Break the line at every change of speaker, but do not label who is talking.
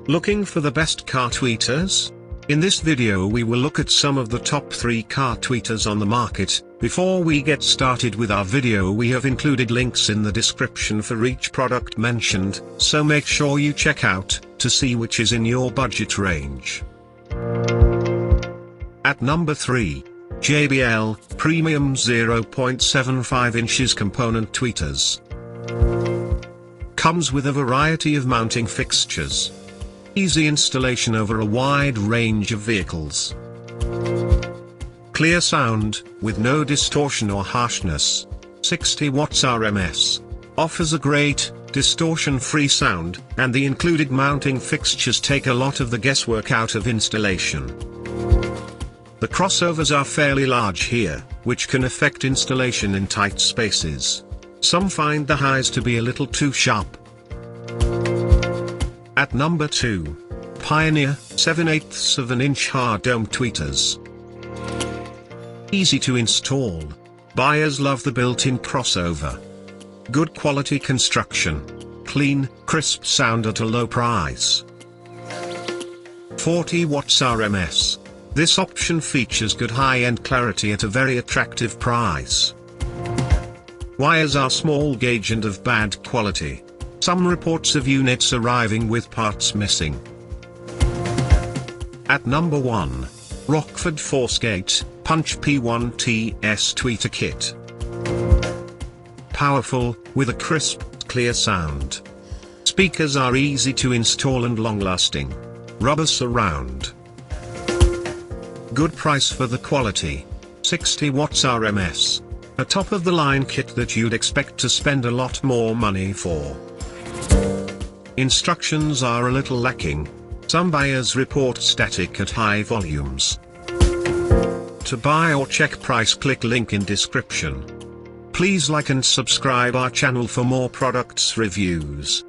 Looking for the best car tweeters? In this video we will look at some of the top 3 car tweeters on the market. Before we get started with our video, we have included links in the description for each product mentioned, so make sure you check out, to see which is in your budget range. At number 3. JBL Premium 0.75 inches component tweeters. Comes with a variety of mounting fixtures. Easy installation over a wide range of vehicles. Clear sound, with no distortion or harshness. 60 watts RMS. Offers a great, distortion-free sound, and the included mounting fixtures take a lot of the guesswork out of installation. The crossovers are fairly large here, which can affect installation in tight spaces. Some find the highs to be a little too sharp. At number 2. Pioneer 7/8 of an inch hard dome tweeters. Easy to install. Buyers love the built-in crossover. Good quality construction. Clean, crisp sound at a low price. 40 watts RMS. This option features good high-end clarity at a very attractive price. Wires are small gauge and of bad quality. Some reports of units arriving with parts missing. At number 1. Rockford Fosgate Punch P1TS tweeter kit. Powerful, with a crisp, clear sound. Speakers are easy to install and long-lasting. Rubber surround. Good price for the quality. 60 watts RMS. A top-of-the-line kit that you'd expect to spend a lot more money for. Instructions are a little lacking. Some buyers report static at high volumes. To buy or check price, click link in description. Please like and subscribe our channel for more products reviews.